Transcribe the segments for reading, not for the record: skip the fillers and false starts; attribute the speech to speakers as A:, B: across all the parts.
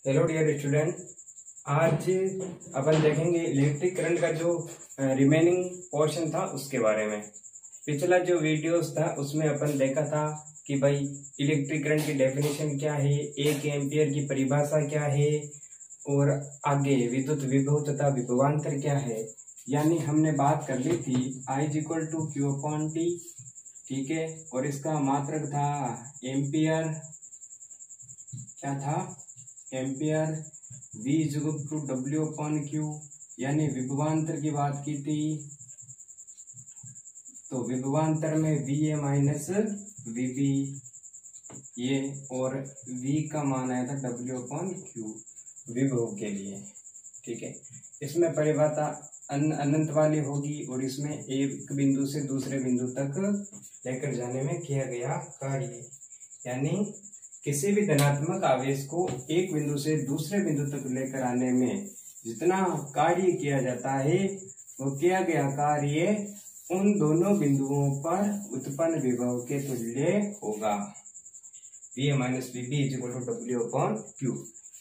A: Hello dear student, आज अपन देखेंगे electric current का जो रिमेनिंग पोर्शन था उसके बारे में। पिछला जो वीडियोस था उसमें अपन देखा था कि भाई इलेक्ट्रिक करंट की डेफिनेशन क्या है, 1 एम्पियर की परिभाषा क्या है और आगे विद्युत विभव तथा विभवांतर क्या है। यानी हमने बात कर ली थी I = Q/T, ठीक है। और इसका मात्रक था एम्पियर, क्या था, एम्पियर। V = W/Q, यानी विभवांतर की बात की थी तो विभवांतर में VA माइनस VB ये, और V का मान आया था W/Q विभव के लिए, ठीक है। इसमें परिभाषा अनंत वाली होगी और इसमें एक बिंदु से दूसरे बिंदु तक लेकर जाने में किया गया कार्य, यानी किसी भी धनात्मक आवेश को एक बिंदु से दूसरे बिंदु तक लेकर आने में जितना कार्य किया जाता है वो किया गया कार्य उन दोनों बिंदुओं पर उत्पन्न विभव के तुल्य होगा। VA माइनस VB = W/Q,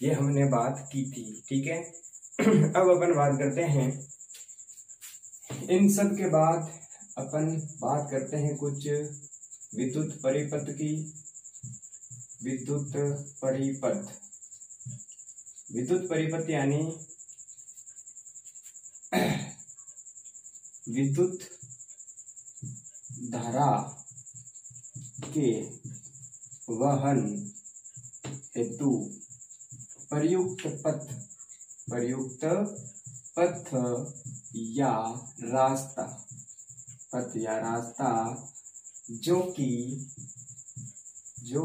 A: ये हमने बात की थी, ठीक है। अब अपन बात करते हैं इन सब के बाद अपन बात करते हैं कुछ विद्युत परिपथ की। विद्युत परिपथ यानी विद्युत धारा के वहन हेतु प्रयुक्त पथ या रास्ता जो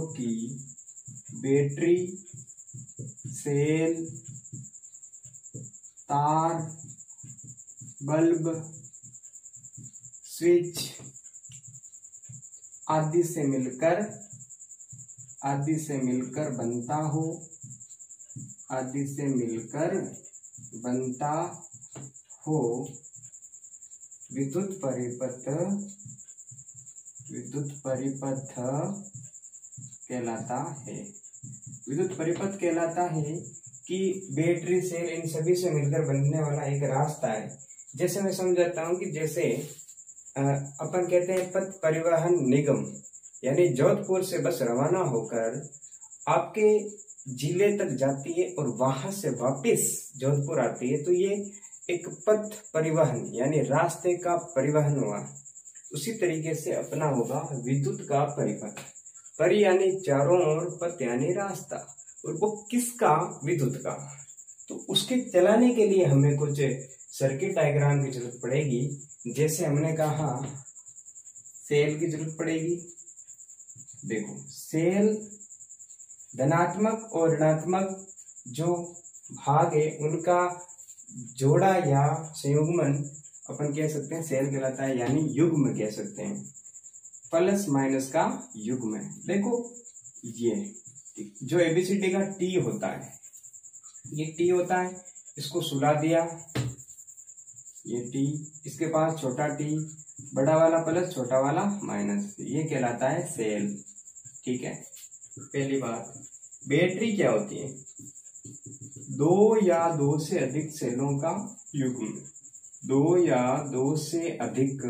A: कि बैटरी, सेल, तार, बल्ब, स्विच आदि से मिलकर बनता हो विद्युत परिपथ कहलाता है। विद्युत परिपथ कहलाता है कि बैटरी, सेल इन सभी से मिलकर बनने वाला एक रास्ता है। जैसे मैं समझाता हूँ कि जैसे अपन कहते हैं पथ परिवहन निगम, यानी जोधपुर से बस रवाना होकर आपके जिले तक जाती है और वहां से वापस जोधपुर आती है, तो ये एक पथ परिवहन यानी रास्ते का परिवहन हुआ। उसी तरीके से अपना होगा विद्युत का परिपथ। परि यानी चारों ओर, पथ यानी रास्ता, और वो किसका, विद्युत का। तो उसके चलाने के लिए हमें कुछ सर्किट डायग्राम की जरूरत पड़ेगी। जैसे हमने कहा सेल की जरूरत पड़ेगी। देखो, सेल धनात्मक और ऋणात्मक जो भाग है उनका जोड़ा या संयुग्मन अपन कह सकते हैं सेल कहलाता है, यानी युग्म कह सकते हैं, प्लस माइनस का युग्म। देखो ये जो ABCD का T होता है, ये T होता है, इसको सुला दिया, ये T, इसके पास छोटा t, बड़ा वाला प्लस छोटा वाला माइनस, ये कहलाता है सेल, ठीक है। पहली बात, बैटरी क्या होती है, 2 या 2 से अधिक सेलों का युग्म। 2 या 2 से अधिक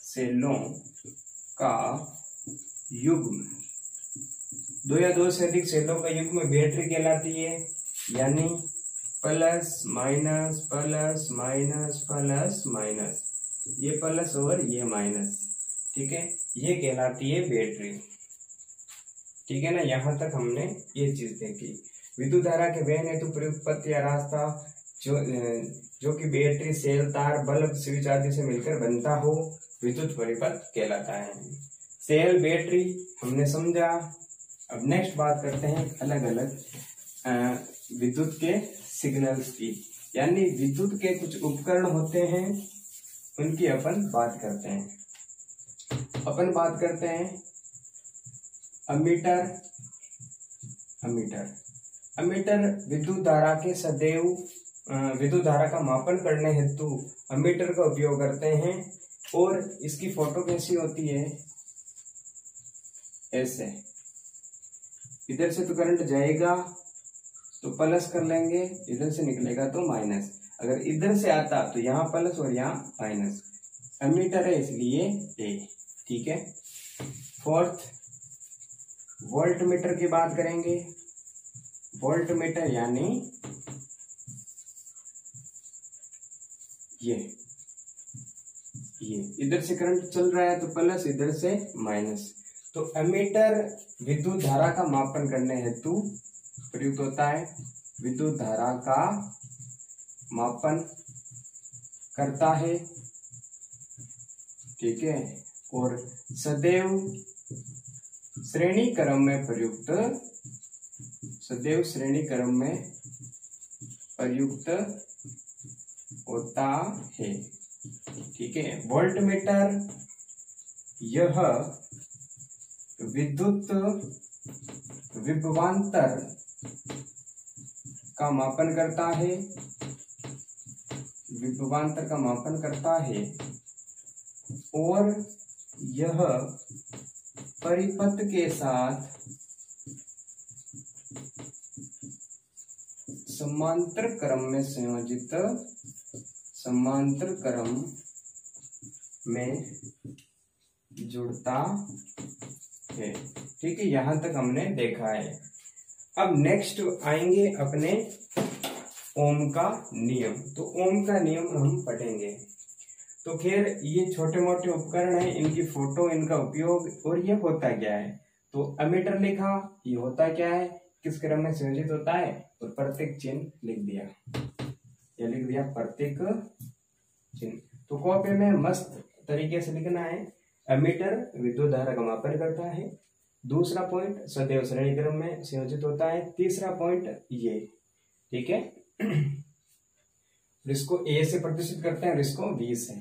A: सेलों का युग्म। 2 या 2 से अधिक सेलों का युग्म बैटरी कहलाती है, यानी plus minus plus minus plus minus, ये प्लस और ये माइनस, ठीक है, ये कहलाती है बैटरी, ठीक है ना। यहां तक हमने ये चीज देखी। विद्युत धारा के वहन हेतु प्रयुक्त पथ या रास्ता जो कि बैटरी, सेल, तार, बल्ब, स्विच आदि से मिलकर बनता हो विद्युत परिपथ कहलाता है। सेल, बैटरी हमने समझा। अब नेक्स्ट बात करते हैं अलग अलग विद्युत के सिग्नल्स की, यानी विद्युत के कुछ उपकरण होते हैं उनकी अपन बात करते हैं। अपन बात करते हैं अमीटर। अमीटर विद्युत धारा के सदैव विद्युत धारा का मापन करने हेतु अमीटर का उपयोग करते हैं। और इसकी फोटो कैसी होती है, ऐसे। इधर से तो करंट जाएगा तो प्लस कर लेंगे, इधर से निकलेगा तो माइनस। अगर इधर से आता तो यहाँ प्लस और यहाँ माइनस। एमीटर है इसलिए ए, ठीक है। फोर्थ, वोल्ट मीटर की बात करेंगे। वोल्ट मीटर यानी ये इधर से करंट चल रहा है तो प्लस, इधर से माइनस। तो एमीटर विद्युत धारा का मापन करने हेतु प्रयुक्त होता है। विद्युत धारा का मापन करता है, ठीक है। और सदैव श्रेणी क्रम में प्रयुक्त, सदैव श्रेणी क्रम में प्रयुक्त होता है, ठीक है। वोल्ट मीटर यह विद्युत विभवांतर का मापन करता है, विभवांतर का मापन करता है। और यह परिपथ के साथ समांतर क्रम में संयोजित, समांतर क्रम में जुड़ता है, ठीक है। यहां तक हमने देखा है। अब नेक्स्ट आएंगे अपने ओम का नियम। तो ओम का नियम हम पढ़ेंगे। तो खैर ये छोटे मोटे उपकरण हैं, इनकी फोटो, इनका उपयोग, और ये होता क्या है। तो एमीटर लिखा, ये होता क्या है, किस क्रम में संयोजित होता है, और प्रत्येक चिन्ह लिख दिया, ये लिख दिया प्रत्येक चिन्ह। तो कॉपी में मस्त तरीके से लिखना है। एमीटर विद्युत धारा का मापन करता है। दूसरा पॉइंट, सदैव श्रेणी क्रम में संयोजित होता है। तीसरा पॉइंट ये, ठीक है। इसको ए से प्रदर्शित करते हैं और इसको बी से,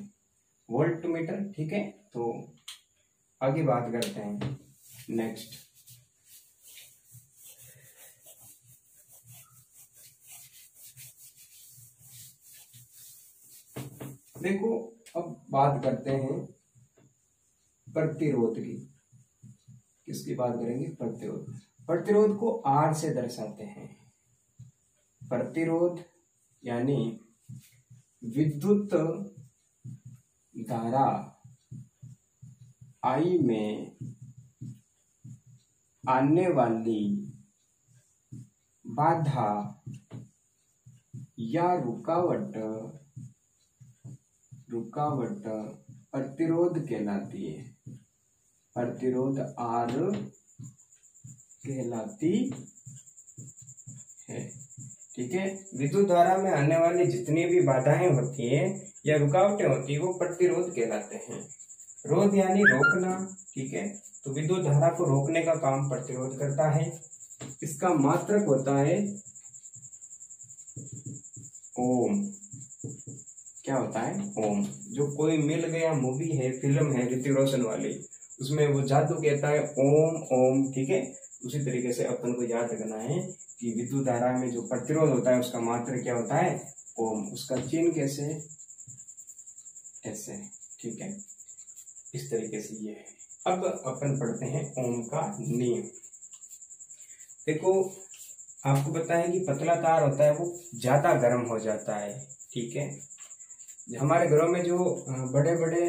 A: वोल्ट मीटर, ठीक है। तो आगे बात करते हैं नेक्स्ट। देखो अब बात करते हैं प्रतिरोध की। किसकी बात करेंगे, प्रतिरोध। प्रतिरोध को आर से दर्शाते हैं। प्रतिरोध यानी विद्युत धारा आई में आने वाली बाधा या रुकावट प्रतिरोध कहलाती है। प्रतिरोध आर कहलाती है, ठीक है। विद्युत धारा में आने वाली जितनी भी बाधाएं होती है या रुकावटें होती है वो प्रतिरोध कहलाते हैं। रोध यानी रोकना, ठीक है। तो विद्युत धारा को रोकने का काम प्रतिरोध करता है। इसका मात्रक होता है ओम। क्या होता है, ओम। जो कोई मिल गया मूवी है, फिल्म है ऋतिक रोशन वाली, उसमें वो जादू कहता है ओम ओम, ठीक है। उसी तरीके से अपन को याद रखना है कि विद्युत धारा में जो प्रतिरोध होता है उसका मात्रक क्या होता है, ओम। उसका चिन्ह कैसे, ऐसे, ठीक है। इस तरीके से ये है। अब अपन पढ़ते हैं ओम का नियम। देखो आपको पता है कि पतला तार होता है वो ज्यादा गर्म हो जाता है, ठीक है। हमारे घरों में जो बड़े बड़े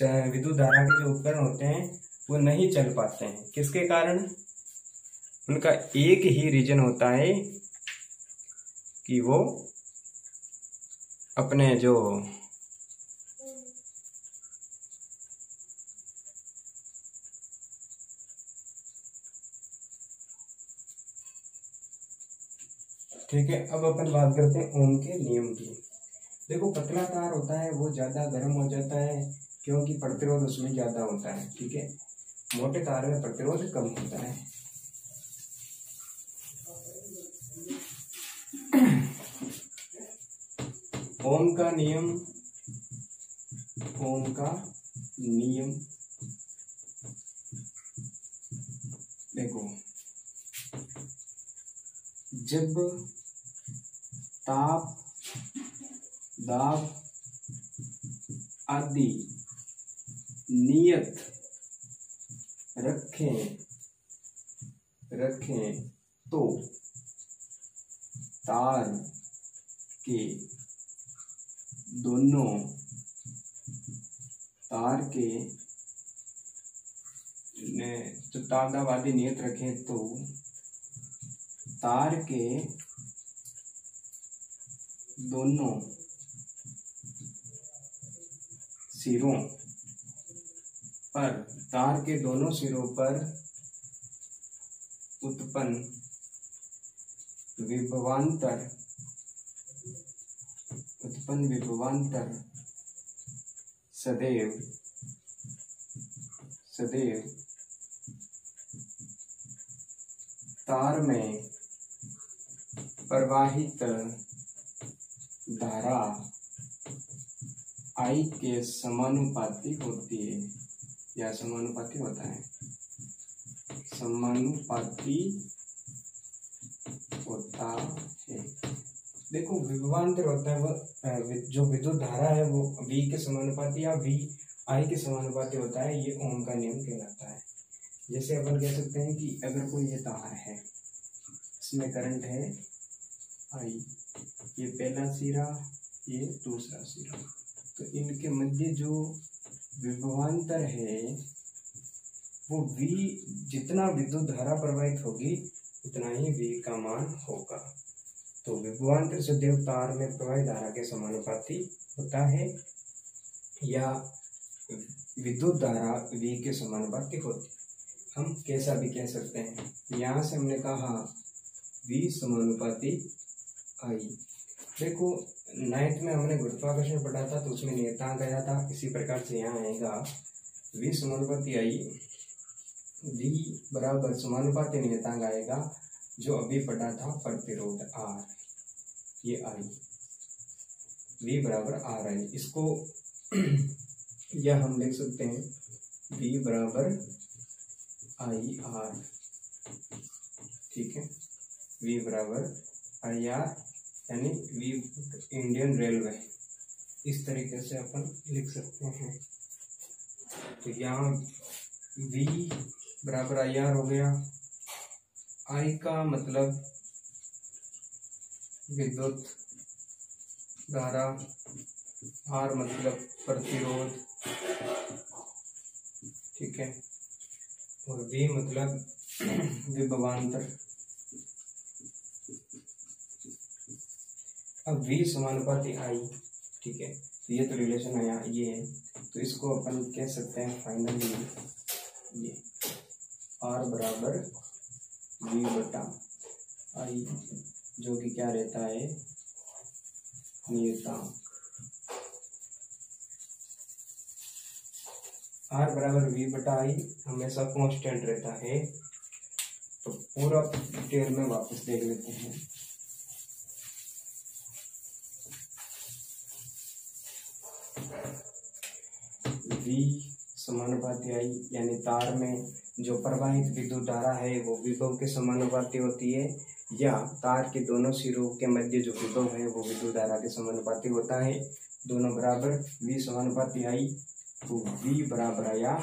A: विद्युत धारा के जो उपकरण होते हैं वो नहीं चल पाते हैं। किसके कारण, उनका एक ही रीजन होता है कि वो अपने जो ठीक है। अब अपन बात करते हैं ओम के नियम की। देखो पतला तार होता है वो ज्यादा गर्म हो जाता है क्योंकि प्रतिरोध उसमें ज्यादा होता है, ठीक है। मोटे तार में प्रतिरोध कम होता है। ओम का नियम, ओम का नियम देखो, जब ताप, दाब आदि नियत रखें तो तार के तो तादावादी नियत रखें तो तार के दोनों सिरों पर उत्पन्न विभवांतर सदैव तार में प्रवाहित धारा I के समानुपाती होती है या समानुपाती होता है, समानुपाती होता है। देखो विभवांतर होता है वो जो विद्युत धारा है वो V के समानुपाती या V I के समानुपाती होता है, ये ओम का नियम कहलाता है। जैसे अपन कह सकते हैं कि अगर कोई ये तार है, इसमें करंट है I, ये पहला सिरा, ये दूसरा सिरा, तो इनके मध्य जो विभवांतर है वो V, जितना विद्युत धारा प्रवाहित होगी उतना ही V का मान होगा। तो विभवांतर सदैव तार में प्रवाहित धारा के समानुपाती होता है या विद्युत धारा V के समानुपाती होती है। हम कैसा भी कह सकते हैं, यहाँ से हमने कहा V समानुपाती I। देखो 9th में हमने गुरुत्वाकर्षण पढ़ा था तो उसमें नियतांक आया था, इसी प्रकार से यहाँ आएगा V समानुपाती I, V बराबर समानुपाती नियतांक आएगा जो अभी पढ़ा था प्रतिरोध R, ये I, V बराबर RI। इसको यह हम लिख सकते हैं V बराबर IR, ठीक है, V बराबर IR यानी V इंडियन रेलवे, इस तरीके से अपन लिख सकते हैं। तो यहाँ V बराबर IR हो गया, I का मतलब विद्युत धारा, R मतलब प्रतिरोध, ठीक है, और V मतलब विभवांतर। अब V समानुपाती I, ठीक है, तो ये तो रिलेशन आया, ये है, तो इसको अपन कह सकते हैं फाइनली ये R बराबर V बटा I, जो कि क्या रहता है, नियतांक। R बराबर V बटा I हमेशा कांस्टेंट रहता है। तो पूरा डिटेल में वापस देख लेते हैं। V समानुपाती I यानी तार में जो प्रवाहित विद्युत धारा है वो विभव के समानुपाती होती है, या तार के दोनों सिरों के मध्य जो विभव है वो विद्युत धारा के समानुपाती होता है। दोनों बराबर V समानुपाती I, तो V बराबर आया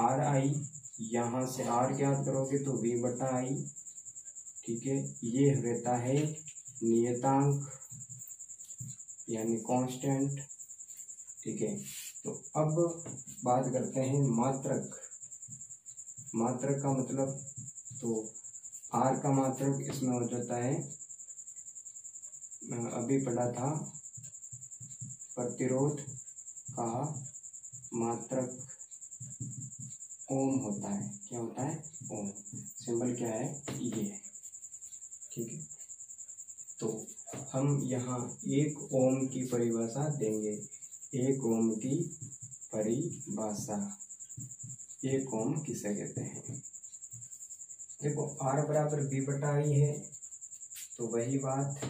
A: RI, यहाँ से R ज्ञात करोगे तो V बटा I, ठीक है, ये रहता है नियतांक यानी कांस्टेंट, ठीक है। तो अब बात करते हैं मात्रक। मात्रक का मतलब, तो R का मात्रक इसमें हो जाता है, अभी पढ़ा था, प्रतिरोध का मात्रक ओम होता है। क्या होता है? ओम। सिंबल क्या है? ये है, ठीक है। तो हम यहाँ 1 ओम की परिभाषा देंगे। 1 ओम की परिभाषा, 1 ओम किसे कहते हैं? देखो R बराबर V बटा I है, तो वही बात,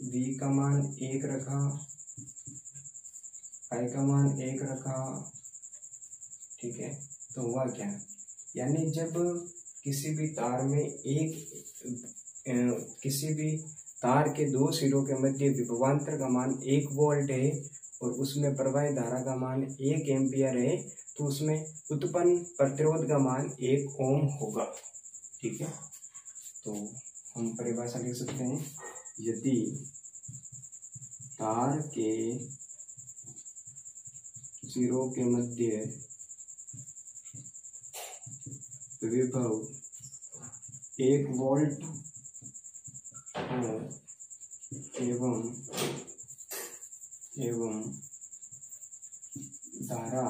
A: V का मान 1 रखा, I का मान 1 रखा, ठीक है। तो हुआ क्या, यानी जब किसी भी तार में किसी भी तार के 2 सिरों के मध्य विभवांतर का मान 1 वोल्ट है और उसमें प्रवाहित धारा का मान 1 एम्पियर है तो उसमें उत्पन्न प्रतिरोध का मान 1 ओम होगा। ठीक है, तो हम परिभाषा लिख सकते हैं, यदि तार के सिरों के मध्य विभव 1 वोल्ट हो एवं धारा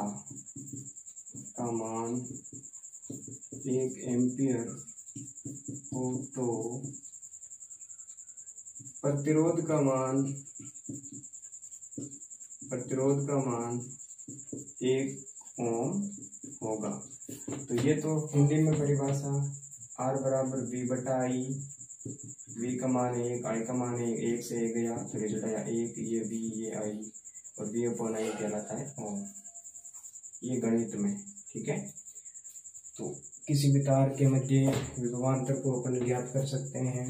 A: का मान 1 एम्पियर हो तो प्रतिरोध का मान 1 ओम होगा। तो ये तो हिंदी में परिभाषा, R बराबर V बटा I, V का मान 1, I का मान 1 से 1 गया तो रिजल्ट आया 1, ये V ये I और V अपॉन I कहलाता है ओम, ये गणित में। ठीक है, तो किसी भी तार के मध्य विभवांतर को अपन ज्ञात कर सकते हैं।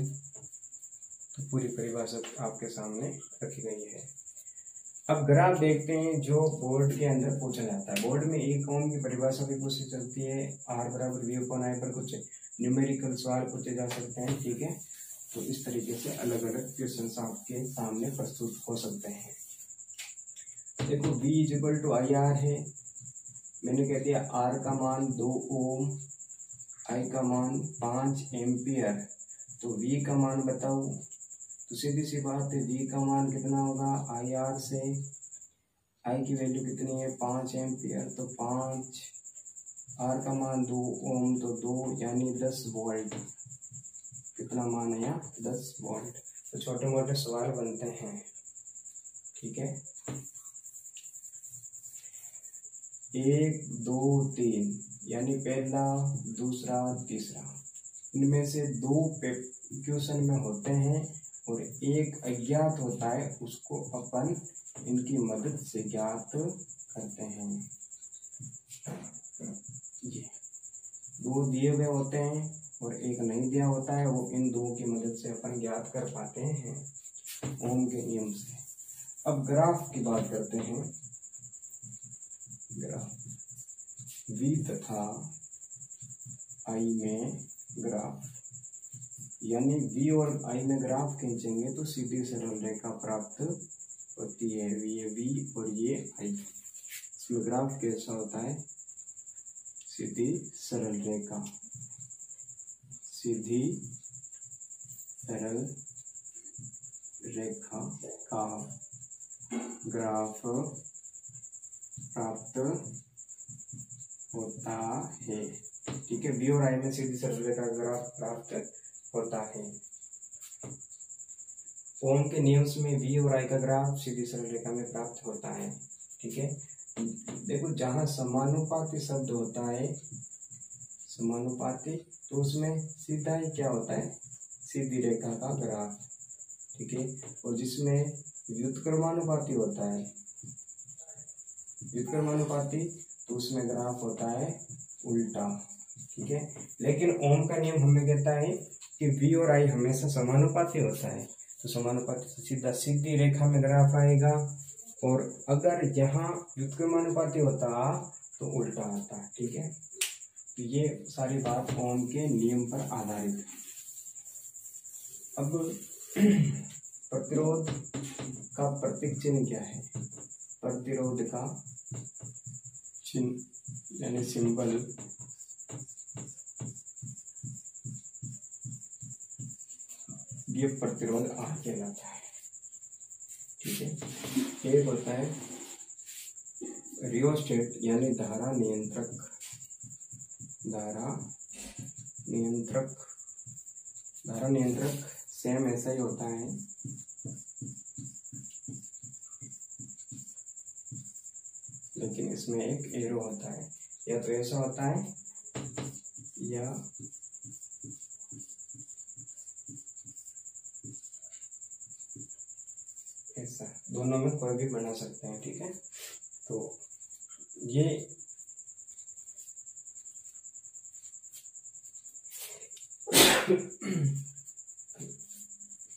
A: तो पूरी परिभाषा आपके सामने रखी गई है। अब ग्राफ देखते हैं जो बोर्ड के अंदर पूछा जाता है। बोर्ड में 1 ओम की परिभाषा भी पूछी चलती है, R बराबर V अपॉन I पर कुछ न्यूमेरिकल सवाल पूछे जा सकते हैं। ठीक है, तो इस तरीके से अलग अलग क्वेश्चन आपके सामने प्रस्तुत हो सकते हैं। देखो V इक्वल टू IR है, मैंने कह दिया R का मान 2 ओम, I का मान 5 एम्पियर, तो V का मान बताओ। तो सीधी सी बात है, V का मान कितना होगा, IR से I की वैल्यू कितनी है 5 एम्पियर, तो 5, R का मान 2 ओम तो 2 यानी 10 वोल्ट, कितना मान है यहाँ 10 वोल्ट। तो छोटे मोटे सवाल बनते हैं। ठीक है, 1 2 3 यानी पहला दूसरा तीसरा, इनमें से 2 क्वेश्चन में होते हैं और एक अज्ञात होता है, उसको अपन इनकी मदद से ज्ञात करते हैं। ये 2 दिए हुए होते हैं और एक नहीं दिया होता है, वो इन 2 की मदद से अपन ज्ञात कर पाते हैं ओम के नियम से। अब ग्राफ की बात करते हैं। ग्राफ V तथा I में ग्राफ, यानी V और I में ग्राफ खींचेंगे तो सीधी सरल रेखा प्राप्त होती है। ये V और ये I, इसमें ग्राफ कैसा होता है, सीधी सरल रेखा, सीधी सरल रेखा का ग्राफ प्राप्त होता है। ठीक है, V और I में सीधी सरल रेखा का ग्राफ प्राप्त होता है। ओम के नियम में V और I का ग्राफ सीधी सरल रेखा में प्राप्त होता है। ठीक है, देखो जहाँ समानुपाती शब्द होता है, समानुपाती, तो उसमें सीधा ही क्या होता है, सीधी रेखा का ग्राफ। ठीक है, और जिसमें व्युत्क्रमानुपाती होता है, व्युत्क्रमानुपाती, तो उसमें ग्राफ होता है उल्टा। ठीक है, लेकिन ओम का नियम हमें कहता है कि V और I हमेशा समानुपाती होता है, तो समानुपाती से सीधा सीधी रेखा में ग्राफ आएगा, और अगर यहाँ व्युत्क्रमानुपाती होता तो उल्टा आता। ठीक है, तो ये सारी बात ओम के नियम पर आधारित है। अब प्रतिरोध का प्रतीक चिन्ह क्या है, प्रतिरोध का चिन्ह यानी सिंबल ये प्रतिरोध R कहलाता है। ठीक है, एक होता है रियोस्टेट यानी धारा नियंत्रक, धारा नियंत्रक सेम ऐसा ही होता है, लेकिन इसमें एक एरो होता है, या तो ऐसा होता है या ऐसा, दोनों में कोई भी बना सकते हैं। ठीक है, तो ये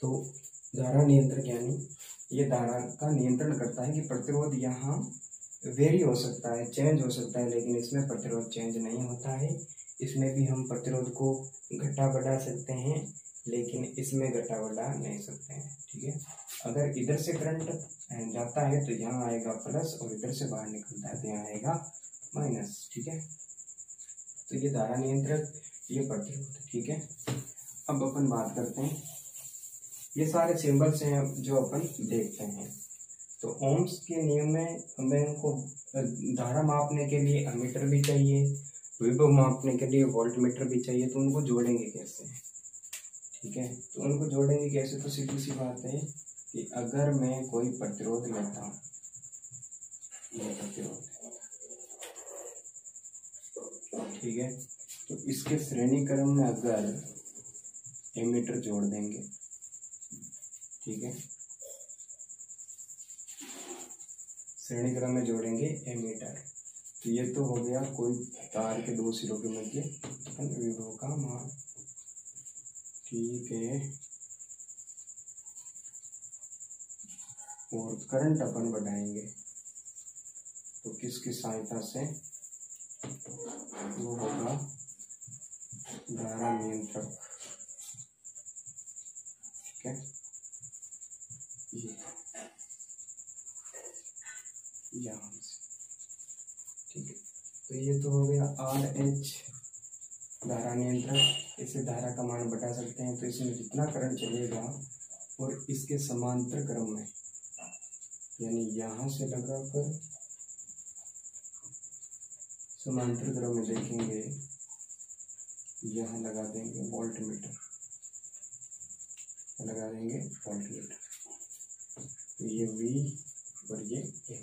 A: तो धारा नियंत्रक यानी ये धारा का नियंत्रण करता है कि प्रतिरोध यहाँ वेरी हो सकता है, चेंज हो सकता है, लेकिन इसमें प्रतिरोध चेंज नहीं होता है। इसमें भी हम प्रतिरोध को घटा बढ़ा सकते हैं, लेकिन इसमें घटा बढ़ा नहीं सकते हैं। ठीक है, अगर इधर से करंट जाता है तो यहाँ आएगा प्लस, और इधर से बाहर निकलता है तो यहाँ आएगा माइनस। ठीक है, तो ये धारा नियंत्रक, ये प्रतिरोध। ठीक है, अब अपन बात करते हैं, ये सारे सिंबल्स हैं जो अपन देखते हैं। तो ओम्स के नियम में हमें उनको धारा मापने के लिए एमीटर भी चाहिए, विभव मापने के लिए वोल्टमीटर भी चाहिए। तो उनको जोड़ेंगे कैसे? ठीक है, तो उनको जोड़ेंगे कैसे? तो सीधी सी बात है कि अगर मैं कोई प्रतिरोध लेता हूँ, ये प्रतिरोध, ठीक है, तो इसके श्रेणी क्रम में अगर एमीटर जोड़ देंगे, ठीक है, श्रेणी क्रम में जोड़ेंगे एमीटर, तो ये तो हो गया कोई तार के दो सिरों के मध्य विभव का मान। ठीक है, और करंट अपन बढ़ाएंगे तो किसकी सहायता से? वो होगा धारा नियंत्रक। ठीक है, ये यहाँ से। ठीक है, तो ये तो हो गया RH धारा नियंत्रक। इसे धारा का मान बढ़ा सकते हैं, तो इसमें जितना करंट चलेगा और इसके समांतर क्रम में, यानी यहाँ से लगाकर समांतर क्रम में देखेंगे, यहाँ लगा देंगे वोल्टमीटर, लगा देंगे वोल्टमीटर, तो ये V और ये एम्पियर,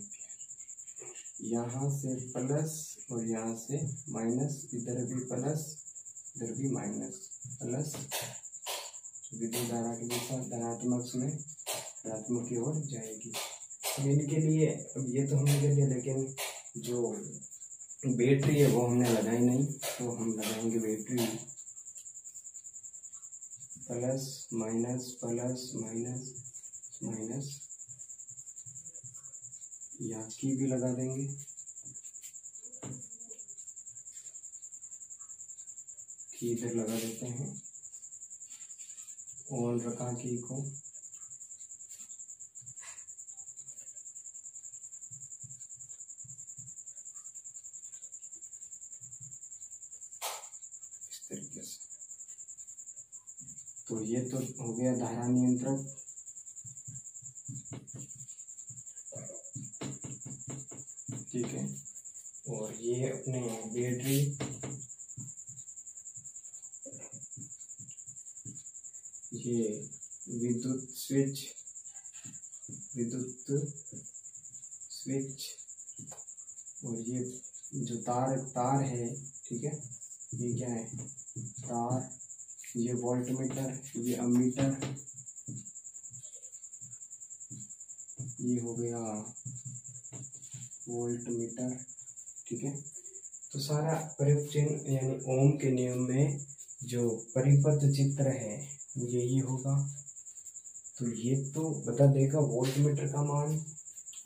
A: यहाँ से प्लस और यहाँ से माइनस, इधर भी प्लस इधर भी माइनस, प्लस विद्युत धारा की दिशा धनात्मक में ऋणात्मक की ओर जाएगी। तो इनके लिए अब ये तो हमने कर लिया, लेकिन जो बैटरी है वो हमने लगाई नहीं, तो हम लगाएंगे battery plus minus plus minus minus, यहाँ की भी लगा देंगे, की इधर लगा देते हैं, ऑन रखा की को, इस तरीके से। तो ये तो हो गया धारा नियंत्रक। ठीक है, और ये अपने बैटरी, ये विद्युत स्विच और ये जो तार है, ठीक है, ये क्या है? तार, ये वोल्टमीटर, ये अमीटर, ये हो गया वोल्टमीटर। ठीक है, तो सारा प्रयुक्त चिन्ह यानी ओम के नियम में जो परिपथ चित्र है यही होगा। तो ये तो बता देगा वोल्टमीटर का मान,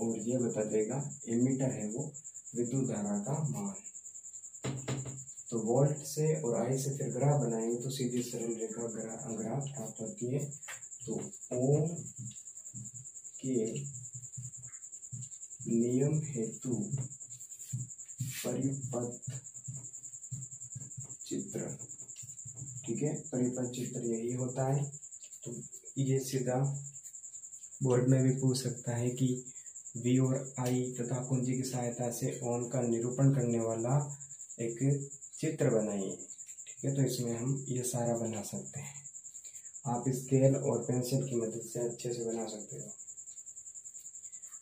A: और ये बता देगा एमीटर है वो विद्युत धारा का मान। तो वोल्ट से और आई से फिर ग्राफ बनाएंगे तो सीधी सरल रेखा ग्राफ प्राप्त होती है। तो ओम के नियम हेतु परिपथ चित्र, ठीक है, परिपथ चित्र यही होता है। तो ये सीधा बोर्ड में भी पूछ सकता है कि V और I तथा कुंजी की सहायता से ओम का निरूपण करने वाला एक चित्र बनाइए। ठीक है, तो इसमें हम ये सारा बना सकते हैं। आप स्केल और पेंसिल की मदद से अच्छे से बना सकते हो।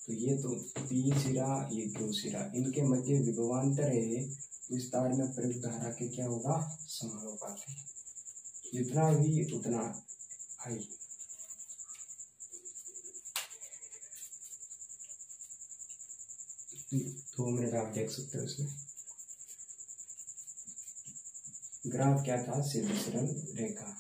A: तो ये तो P सिरा, ये Q सिरा, इनके मध्य विभवांतर है, इस तार में प्रयुक्त धारा के क्या होगा? समानुपात है, जितना भी उतना I। दो मिनट आप देख सकते हो। इसमें ग्राफ क्या था? सीधी सरल रेखा।